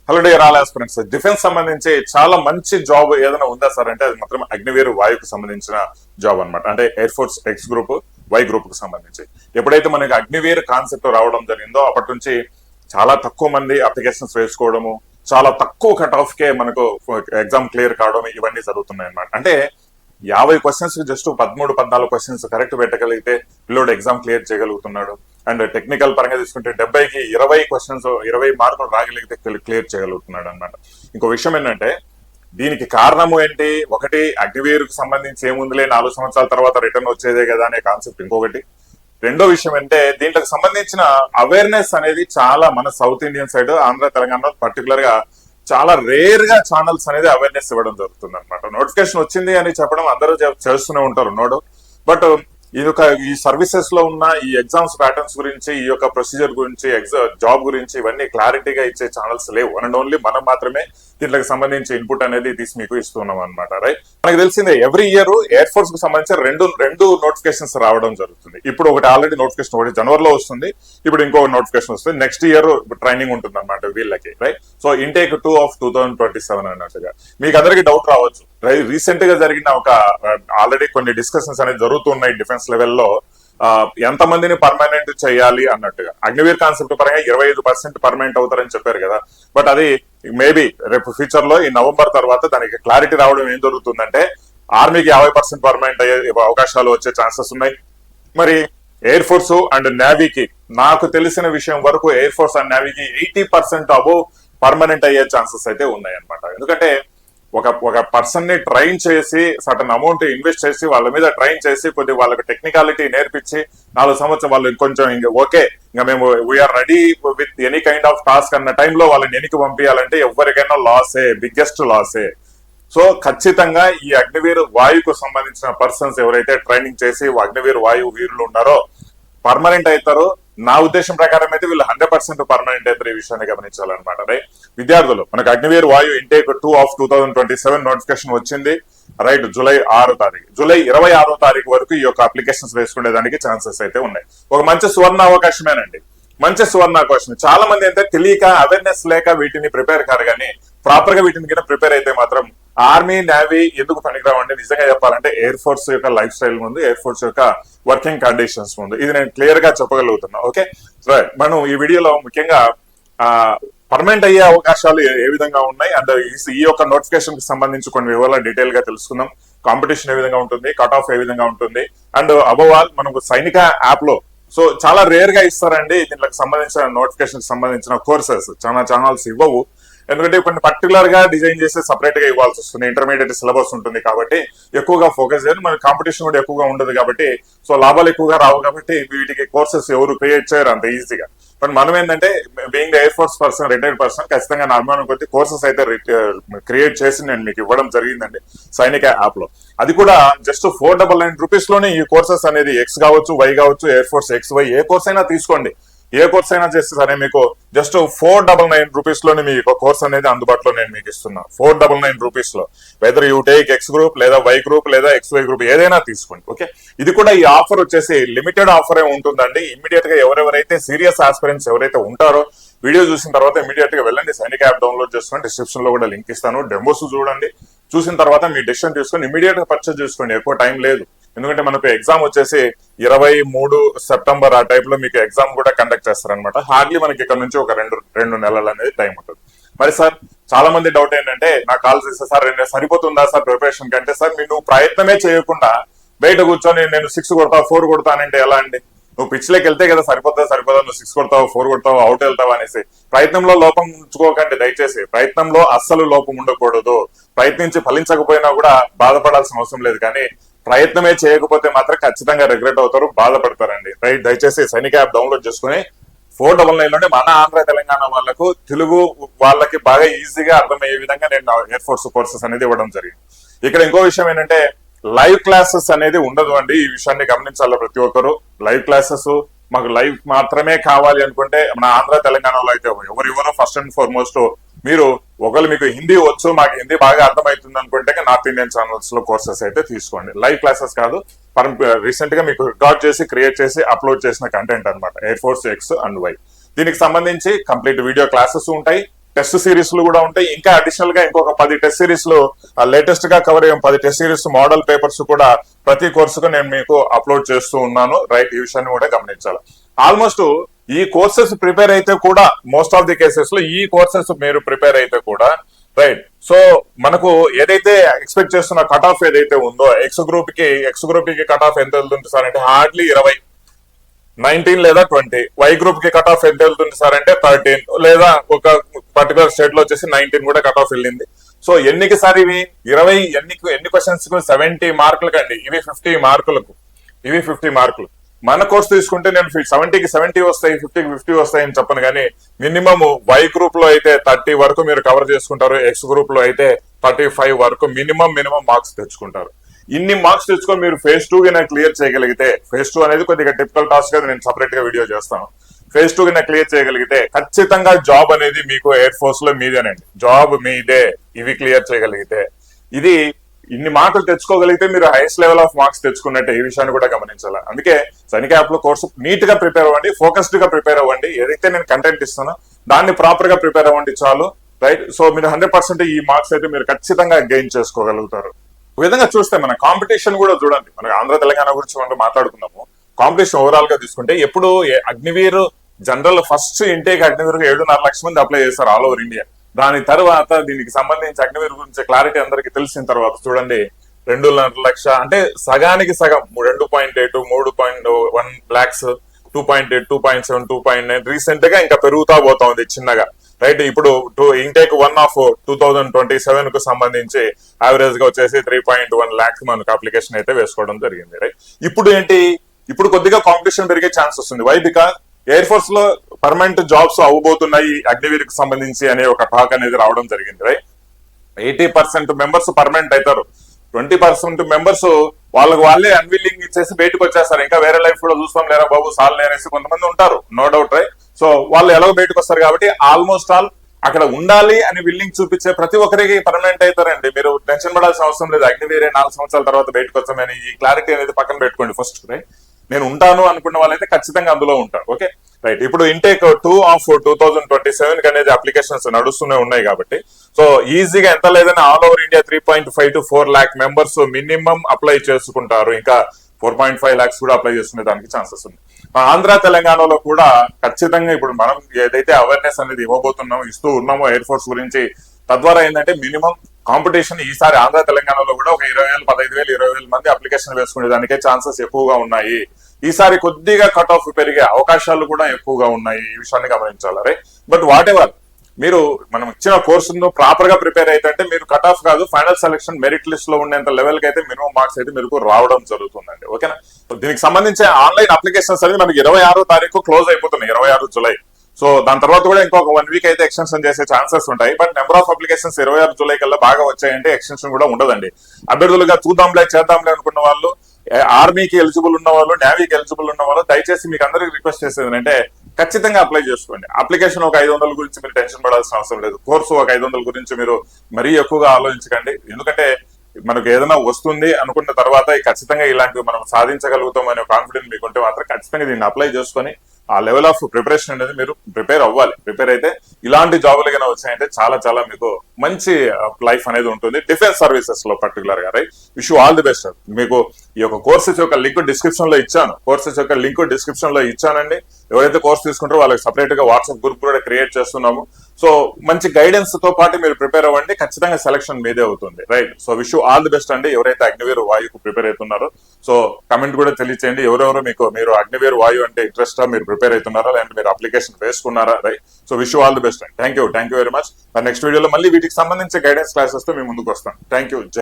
Hello dear all aspirants, defence సంబంధించి చాలా మంచి జాబ్ ఏదైనా ఉందా సార్ అంటే అది మాత్రం అగ్నివీర్ వాయుకు సంబంధించిన జాబ్ అన్నమాట. అంటే air force X group, why group కు సంబంధించి ఎప్పుడైతే మనకి అగ్నివీర్ కాన్సెప్ట్ రావడం జరిగిందో అప్పటి నుంచి చాలా తక్కువ మంది అప్లికేషన్స్ వేసుకోవడము, చాలా తక్కువ కట్ ఆఫ్ కే మనకు ఎగ్జామ్ క్లియర్ కావడం ఇవన్నీ జరుగుతున్నాయి అన్నమాట. అంటే 50 క్వశ్చన్స్ జస్ట్ 13-14 క్వశ్చన్స్ కరెక్ట్ పెట్టగలిగితే పిల్లోడు ఎగ్జామ్ క్లియర్ చేయగలుగుతున్నాడు. అండ్ టెక్నికల్ పరంగా తీసుకుంటే 70కి 20 క్వశ్చన్స్ 20 మార్కులు రాగలిగితే క్లియర్ చేయగలుగుతున్నాడు అనమాట. ఇంకో విషయం ఏంటంటే దీనికి కారణము ఏంటి? ఒకటి, అగ్నివీర్ కు సంబంధించి ఏముందిలే 4 సంవత్సరాల తర్వాత రిటర్న్ వచ్చేదే కదా అనే కాన్సెప్ట్ ఇంకొకటి. రెండో విషయం అంటే దీంట్లోకి సంబంధించిన అవేర్నెస్ అనేది చాలా మన south Indian side, Andhra Telangana particular గా చాలా రేర్ గా ఛానల్స్ అనేది అవేర్నెస్ ఇవ్వడం జరుగుతుంది అనమాట. నోటిఫికేషన్ వచ్చింది అని చెప్పడం అందరూ చేస్తూనే ఉంటారు నోడు, బట్ ఈ సర్వీసెస్ లో ఉన్న ఈ ఎగ్జామ్స్ ప్యాటర్న్స్ గురించి, ఈ యొక్క ప్రొసీజర్ గురించి, జాబ్ గురించి ఇవన్నీ క్లారిటీగా ఇచ్చే ఛానల్స్ లేవు. అండ్ ఓన్లీ మనం మాత్రమే దీంట్లోకి సంబంధించి ఇన్పుట్ అనేది తీసి మీకు ఇస్తున్నాం అనమాట. రైట్, మనకు తెలిసిందే ఎవ్రీ ఇయర్ ఎయిర్ ఫోర్స్ కు సంబంధించి రెండు నోటిఫికేషన్స్ రావడం జరుగుతుంది. ఇప్పుడు ఒకటి ఆల్రెడీ నోటిఫికేషన్ ఒకటి జనవరిలో వస్తుంది, ఇప్పుడు ఇంకో నోటిఫికేషన్ వస్తుంది. నెక్స్ట్ ఇయర్ ట్రైనింగ్ ఉంటుంది అనమాట వీళ్ళకి. రైట్, సో ఇంటేక్ 2 of 2027 అన్నట్టుగా మీకు అందరికి డౌట్ రావచ్చు. రీసెంట్ గా జరిగిన ఒక ఆల్రెడీ కొన్ని డిస్కషన్స్ అనేది జరుగుతున్నాయి డిఫెన్స్ లెవెల్లో, ఎంత మందిని పర్మనెంట్ చేయాలి అన్నట్టుగా. అగ్నివీర్ కాన్సెప్ట్ పరంగా 25% పర్మనెంట్ అవుతారని చెప్పారు కదా, బట్ అది మేబీ రేపు ఫ్యూచర్ లో ఈ నవంబర్ తర్వాత దానికి క్లారిటీ రావడం ఏం జరుగుతుందంటే ఆర్మీకి 50% పర్మనెంట్ అయ్యే అవకాశాలు వచ్చే ఛాన్సెస్ ఉన్నాయి. మరి ఎయిర్ ఫోర్స్ అండ్ నేవీకి నాకు తెలిసిన విషయం వరకు ఎయిర్ ఫోర్స్ అండ్ నేవీకి 80% అబోవ్ పర్మనెంట్ అయ్యే ఛాన్సెస్ అయితే ఉన్నాయి అనమాట. ఎందుకంటే ఒక పర్సన్ ని ట్రైన్ చేసి సర్టన్ అమౌంట్ ఇన్వెస్ట్ చేసి వాళ్ళ మీద ట్రైన్ చేసి కొద్దిగా వాళ్ళకి టెక్నికాలిటీ నేర్పించి 4 సంవత్సరం వాళ్ళు కొంచెం ఓకే ఇంకా మేము we are ready with any kind of task అన్న టైంలో వాళ్ళని వెనక్కి పంపించాలంటే ఎవరికైనా లాసే, బిగ్గెస్ట్ లాసే. సో ఖచ్చితంగా ఈ అగ్నివీర్ వాయుకు సంబంధించిన పర్సన్స్ ఎవరైతే ట్రైనింగ్ చేసి అగ్నివీర్ వాయు వీరులు ఉన్నారో పర్మనెంట్ అవుతారో, నా ఉద్దేశం ప్రకారం అయితే వీళ్ళు 100% పర్మనెంట్ అయితే ఈ విషయాన్ని గమనించాలన్నమాట. రైట్, విద్యార్థులు మనకు అగ్నివీర్ వాయు ఇంటేక్ 2 of 2027 నోటిఫికేషన్ వచ్చింది. రైట్, జూలై 26 తారీఖు వరకు ఈ యొక్క అప్లికేషన్స్ వేసుకునేదానికి ఛాన్సెస్ అయితే ఉన్నాయి. ఒక మంచి సువర్ణ అవకాశమేనండి, మంచి సువర్ణ అవకాశం. చాలా మంది అయితే తెలియక అవేర్నెస్ లేక వీటిని ప్రిపేర్ కారు, కానీ ప్రాపర్ గా వీటిని కింద ప్రిపేర్ అయితే మాత్రం ఆర్మీ, నేవీ ఎందుకు పనికిరావండి నిజంగా చెప్పాలంటే ఎయిర్ ఫోర్స్ యొక్క లైఫ్ స్టైల్ ముందు, ఎయిర్ ఫోర్స్ యొక్క వర్కింగ్ కండిషన్స్ ముందు ఇది నేను క్లియర్ గా చెప్పగలుగుతున్నా. ఓకే, రైట్, మనం ఈ వీడియోలో ముఖ్యంగా పర్మనెంట్ అయ్యే అవకాశాలు ఏ విధంగా ఉన్నాయి అండ్ ఈ యొక్క నోటిఫికేషన్ కి సంబంధించి కొన్ని వివరాలు డీటెయిల్ గా తెలుసుకుందాం. కాంపిటీషన్ ఏ విధంగా ఉంటుంది, కట్ ఆఫ్ ఏ విధంగా ఉంటుంది, అండ్ అబవ్ ఆల్ మనకు సైనిక యాప్ లో సో చాలా రేర్ గా ఇస్తారండి దీనికి సంబంధించిన నోటిఫికేషన్ సంబంధించిన కోర్సెస్. చాలా ఛానల్స్ ఇవ్వవు, ఎందుకంటే కొన్ని పర్టికులర్ గా డిజైన్ చేసి సపరేట్ గా ఇవ్వాల్సి వస్తుంది. ఇంటర్మీడియట్ సిలబస్ ఉంటుంది కాబట్టి ఎక్కువగా ఫోకస్ చేయాలి. మన కాంపిటీషన్ కూడా ఎక్కువగా ఉండదు కాబట్టి సో లాభాలు ఎక్కువగా రావు కాబట్టి వీటికి కోర్సెస్ ఎవరు క్రియేట్ చేయరు అంత ఈజీగా. బట్ మనం ఏంటంటే being air force person, retired person, ఖచ్చితంగా నా అనుమానం కొద్ది కోర్సెస్ అయితే క్రియేట్ చేసి నేను మీకు ఇవ్వడం జరిగిందండి సైనిక యాప్ లో. అది కూడా జస్ట్ 499 రూపీస్ లోనే ఈ కోర్సెస్ అనేది ఎక్స్ కావచ్చు, వై కావచ్చు, ఎయిర్ ఫోర్స్ ఎక్స్, వై ఏ కోర్స్ అయినా తీసుకోండి, ఏ కోర్స్ అయినా చేస్తే సరే మీకు జస్ట్ 499 రూపీస్ లోనే మీకు కోర్స్ అనేది అందుబాటులో నేను మీకు ఇస్తున్నా. 499 రూపీస్ లో whether you take X group లేదా వై గ్రూప్ లేదా ఎక్స్ వై గ్రూప్ ఏదైనా తీసుకోండి. ఓకే, ఇది కూడా ఈ ఆఫర్ వచ్చేసి లిమిటెడ్ ఆఫరే ఉంటుందండి. ఇమీడియట్ గా ఎవరెవరైతే సీరియస్ ఆస్పిరెంట్స్ ఎవరైతే ఉంటారో వీడియో చూసిన తర్వాత ఇమీడియట్ గా వెళ్ళండి, సైనిక యాప్ డౌన్లోడ్ చేసుకోండి, డిస్క్రిప్షన్ లో కూడా లింక్ ఇస్తాను, డెమోస్ చూడండి, చూసిన తర్వాత మీ డెసిషన్ తీసుకొని ఇమీడియట్ గా పర్చేస్ చేసుకోండి. ఎక్కువ టైం లేదు, ఎందుకంటే మనకు ఎగ్జామ్ వచ్చేసి 23 సెప్టెంబర్ ఆ టైప్ లో మీకు ఎగ్జామ్ కూడా కండక్ట్ చేస్తారనమాట. హార్డ్లీ మనకి ఇక్కడ నుంచి ఒక రెండు నెలలు అనేది టైం ఉంటుంది. మరి సార్ చాలా మంది డౌట్ ఏంటంటే నాకు కాల్ చేస్తే సార్ సరిపోతుందా సార్ ప్రిపరేషన్ కంటే? సార్ నువ్వు ప్రయత్నమే చేయకుండా బయట కూర్చొని నేను 6 కొడతా 4 కొడతానంటే ఎలా అండి? నువ్వు పిచ్లోకి వెళ్తే కదా సరిపోదా, నువ్వు 6 కొడతావు 4 కొడతావు అవుట్ వెళ్తావు అనేసి ప్రయత్నంలో లోపం ఉంచుకోకండి దయచేసి. ప్రయత్నంలో అస్సలు లోపం ఉండకూడదు. ప్రయత్నించి ఫలించకపోయినా కూడా బాధపడాల్సిన అవసరం లేదు, కానీ ప్రయత్నమే చేయకపోతే మాత్రం ఖచ్చితంగా రిగ్రెట్ అవుతారు, బాధపడతారండి. రైట్, దయచేసి సైనిక యాప్ డౌన్లోడ్ చేసుకుని 499 లోనే మన ఆంధ్ర తెలంగాణ వాళ్ళకు, తెలుగు వాళ్ళకి బాగా ఈజీగా అర్థమయ్యే విధంగా నేను ఎయిర్ ఫోర్స్ కోర్సెస్ అనేది ఇవ్వడం జరిగింది. ఇక్కడ ఇంకో విషయం ఏంటంటే లైవ్ క్లాసెస్ అనేది ఉండదు అండి. ఈ విషయాన్ని గమనించాలి ప్రతి ఒక్కరు. లైవ్ క్లాసెస్ మాకు లైవ్ మాత్రమే కావాలి అనుకుంటే మన ఆంధ్ర తెలంగాణలో అయితే ఎవరు ఫస్ట్ అండ్ ఫార్మోస్ట్ మీరు ఒకవేళ మీకు హిందీ వచ్చు, మాకు హిందీ బాగా అర్థమవుతుంది అనుకుంటే నార్త్ ఇండియన్ ఛానల్స్ లో కోర్సెస్ అయితే తీసుకోండి. లైవ్ క్లాసెస్ కాదు, రీసెంట్ గా మీకు రికార్డ్ చేసి క్రియేట్ చేసి అప్లోడ్ చేసిన కంటెంట్ అనమాట air force X and Y. దీనికి సంబంధించి కంప్లీట్ వీడియో క్లాసెస్ ఉంటాయి, టెస్ట్ సిరీస్లు కూడా ఉంటాయి. ఇంకా అడిషనల్ గా ఇంకొక 10 టెస్ట్ సిరీస్లు లేటెస్ట్ గా కవర్ అయ్యే 10 టెస్ట్ సిరీస్ మోడల్ పేపర్స్ కూడా ప్రతి కోర్సుకు నేను మీకు అప్లోడ్ చేస్తూ ఉన్నాను. రైట్, ఈ విషయాన్ని కూడా గమనించాలి. ఆల్మోస్ట్ ఈ కోర్సెస్ ప్రిపేర్ అయితే కూడా మోస్ట్ ఆఫ్ ది కేసెస్ లో ఈ కోర్సెస్ మీరు ప్రిపేర్ అయితే కూడా రైట్, సో మనకు ఏదైతే ఎక్స్పెక్ట్ చేస్తున్న కట్ ఆఫ్ ఏదైతే ఉందో ఎక్స్ గ్రూప్ కి కట్ ఆఫ్ ఎంత వెళ్తుంది సార్ అంటే హార్డ్లీ 20, 19 లేదా 20. వై గ్రూప్ కి కట్ ఆఫ్ ఎంత వెళ్తుంది సార్ అంటే 13, లేదా ఒక పర్టికులర్ స్టేట్ లో వచ్చేసి 19 కూడా కట్ ఆఫ్ వెళ్ళింది. సో ఎన్నికి సార్ ఇవి 20 ఎన్ని క్వశ్చన్స్ కు 70 మార్కులకు అండి. ఇవి 50 మార్కులకు, ఇవి 50 మార్కులు. మన కోర్స్ తీసుకుంటే నేను 70కి 70 వస్తాయి, 50కి 50 వస్తాయి అని చెప్పను, కానీ మినిమం వై గ్రూప్ లో అయితే 30 వరకు మీరు కవర్ చేసుకుంటారు. ఎక్స్ గ్రూప్ లో అయితే 35 వరకు మినిమం మార్క్స్ తెచ్చుకుంటారు. ఇన్ని మార్క్స్ తెచ్చుకొని మీరు ఫేజ్ 2 కి క్లియర్ చేయగలిగితే, ఫేజ్ 2 అనేది కొద్దిగా టిపికల్ టాస్క్ గా నేను సపరేట్ గా వీడియో చేస్తాను. ఫేజ్ 2 కి క్లియర్ చేయగలిగితే ఖచ్చితంగా జాబ్ అనేది మీకు ఎయిర్ ఫోర్స్ లో మీదేనండి, జాబ్ మీదే. ఇవి క్లియర్ చేయగలిగితే, ఇది ఇన్ని మార్కులు తెచ్చుకోగలిగితే మీరు హైయెస్ట్ లెవెల్ ఆఫ్ మార్క్స్ తెచ్చుకున్నట్టే. ఈ విషయాన్ని కూడా గమనించాలి. అందుకే సైనిక యాప్ లో కోర్సు నీట్ గా ప్రిపేర్ అవ్వండి, ఫోకస్డ్ గా ప్రిపేర్ అవ్వండి. ఏదైతే నేను కంటెంట్ ఇస్తానో దాన్ని ప్రాపర్ గా ప్రిపేర్ అవ్వండి చాలు. రైట్, సో మీరు 100% ఈ మార్క్స్ అయితే మీరు ఖచ్చితంగా గెయిన్ చేసుకోగలుగుతారు. ఒక విధంగా చూస్తే మన కాంపిటీషన్ కూడా చూడండి. మనకి ఆంధ్ర తెలంగాణ గురించి మనం మాట్లాడుకున్నాము. కాంపిటీషన్ ఓవరాల్ గా తీసుకుంటే ఎప్పుడు Agniveer general first intake Agniveer 7.5 లక్షల మంది అప్లై చేస్తారు ఆల్ ఓవర్ ఇండియా. దాని తర్వాత దీనికి సంబంధించి అగ్నివీర్ గురించి క్లారిటీ అందరికి తెలిసిన తర్వాత చూడండి 2.5 లక్ష అంటే సగానికి సగం 2.8, 3.1 లాక్స్, 2.8, 2.7, 2.9 రీసెంట్ గా ఇంకా పెరుగుతా పోతా ఉంది చిన్నగా. రైట్, ఇప్పుడు ఇంటేక్ 1 ఆఫ్ 2027 కు సంబంధించి యావరేజ్ గా వచ్చేసి 3.1 లాక్స్ మనకు అప్లికేషన్ అయితే వేసుకోవడం జరిగింది. రైట్, ఇప్పుడు ఏంటి, ఇప్పుడు కొద్దిగా కాంపిటీషన్ పెరిగే ఛాన్స్ వస్తుంది. వై? బికాస్ ఎయిర్ ఫోర్స్ లో పర్మనెంట్ జాబ్స్ అవ్వబోతున్నాయి అగ్నివీర్ కి సంబంధించి అనే ఒక టాక్ అనేది రావడం జరిగింది. రైట్, 80% మెంబర్స్ పర్మనెంట్ అవుతారు, 20% మెంబర్స్ వాళ్ళే అన్విల్లింగ్ ఇచ్చేసి బయటకు వచ్చేస్తారు. ఇంకా వేరే లైఫ్ కూడా చూస్తాం లేరా బాబు సాల్ అనేసి కొంతమంది ఉంటారు, నో డౌట్. రైట్, సో వాళ్ళు ఎలాగో బయటకు వస్తారు కాబట్టి ఆల్మోస్ట్ ఆల్ అక్కడ ఉండాలి అని విల్లింగ్ చూపించే ప్రతి ఒక్కరికి పర్మనెంట్ అవుతారండి. మీరు టెన్షన్ పడాల్సిన అవసరం లేదు. అగ్నివీరే 4 సంవత్సరాల తర్వాత బయటకు వచ్చామని ఈ క్లారిటీ అనేది పక్కన పెట్టుకోండి ఫస్ట్. రైట్, నేను ఉంటాను అనుకున్న వాళ్ళైతే ఖచ్చితంగా అందులో ఉంటారు. Okay, right. ఇప్పుడు ఇంటేక్ 2 ఆఫ్ 2027 కి అనేది అప్లికేషన్స్ నడుస్తూనే ఉన్నాయి కాబట్టి సో ఈజీగా ఎంత లేదని all over India 3.5 to 4 lakh members minimum apply చేసుకుంటారు. ఇంకా 4.5 lakhs కూడా అప్లై చేసుకునే దానికి ఛాన్సెస్ ఉంది. ఆంధ్ర తెలంగాణలో కూడా ఖచ్చితంగా ఇప్పుడు మనం ఏదైతే అవేర్నెస్ అనేది ఇస్తూ ఉన్నామో ఎయిర్ ఫోర్స్ గురించి, తద్వారా ఏంటంటే మినిమం కాంపిటీషన్ ఈసారి ఆంధ్ర తెలంగాణలో కూడా ఒక 20,000, 15,000, 20,000 మంది అప్లికేషన్ వేసుకునే దానికే ఛాన్సెస్ ఎక్కువగా ఉన్నాయి. ఈసారి కొద్దిగా కట్ ఆఫ్ పెరిగే అవకాశాలు కూడా ఎక్కువగా ఉన్నాయి. ఈ విషయాన్ని గమనించాలి. రైట్, బట్ వాట్ ఎవర్ మీరు మనం ఇచ్చిన కోర్సును ప్రాపర్ గా ప్రిపేర్ అయితే మీరు కట్ ఆఫ్ కాదు, ఫైనల్ సెలక్షన్ మెరిట్ లిస్ట్ లో ఉండేంత లెవెల్ కి అయితే మినిమం మార్క్స్ అయితే మీకు రావడం జరుగుతుందండి. ఓకేనా, దీనికి సంబంధించి ఆన్లైన్ అప్లికేషన్స్ అనేది మనకి 26వ తారీఖు క్లోజ్ అయిపోతున్నాయి, 26 జూలై. సో దాని తర్వాత కూడా ఇంకొక 1 వీక్ అయితే ఎక్స్టెన్షన్ చేసే ఛాన్సెస్ ఉంటాయి. But number of applications 26 July కల్లా బాగా వచ్చాయంటే ఎక్స్టెన్షన్ కూడా ఉండదండి. అభ్యర్థులుగా చూద్దాంలే చేద్దాంలే అనుకున్న వాళ్ళు, ఆర్మీకి ఎలిజిబుల్ ఉన్న వాళ్ళు, నేవీకి ఎలిజిబుల్ ఉన్న వాళ్ళు, దయచేసి మీకు అందరికి రిక్వెస్ట్ చేసేది ఏంటంటే ఖచ్చితంగా అప్లై చేసుకోండి. అప్లికేషన్ ఒక 500 గురించి మీరు టెన్షన్ పడాల్సిన అవసరం లేదు. కోర్సు ఒక 500 గురించి మీరు మరీ ఎక్కువగా ఆలోచించకండి. ఎందుకంటే మనకు ఏదైనా వస్తుంది అనుకున్న తర్వాత ఖచ్చితంగా ఇలాంటివి మనం సాధించగలుగుతాం అనే కాన్ఫిడెన్స్ మీకుంటే మాత్రం ఖచ్చితంగా దీన్ని అప్లై చేసుకొని ఆ లెవెల్ ఆఫ్ ప్రిపరేషన్ అనేది మీరు ప్రిపేర్ అవ్వాలి. ప్రిపేర్ అయితే ఇలాంటి జాబులు కన్నా వచ్చాయంటే చాలా మీకు మంచి లైఫ్ అనేది ఉంటుంది డిఫెన్స్ సర్వీసెస్ లో పర్టికులర్ గా. Right, wish you all the best. మీకు ఈ యొక్క కోర్సెస్ యొక్క లింక్ డిస్క్రిప్షన్ లో ఇచ్చానండి. ఎవరైతే కోర్స్ తీసుకుంటారో వాళ్ళకి సపరేట్ గా వాట్సాప్ గ్రూప్ కూడా క్రియేట్ చేస్తున్నాము. సో మంచి గైడెన్స్ తో పాటు మీరు ప్రిపేర్ అవ్వండి, ఖచ్చితంగా సెలక్షన్ మీదే అవుతుంది. Right, so wish you all the best అండి. ఎవరైతే అగ్నివీర్ వాయుకు ప్రిపేర్ అవుతున్నారో సో కమెంట్ కూడా తెలియచేయండి. ఎవరెవరు మీరు అగ్నివీర్ వాయు అంటే ఇంట్రెస్ట్ మీరు ప్రిపేర్ అవుతున్నారా, లేదంటే మీరు అప్లికేషన్ వేసుకున్నారా. Right, so wish you all the best అండి. Thank you very much. Next వీడియోలో మళ్ళీ వీటికి సంబంధించి గైడెన్స్ క్లాసెస్ తో మేము ముందుకు వస్తాం. Thank you.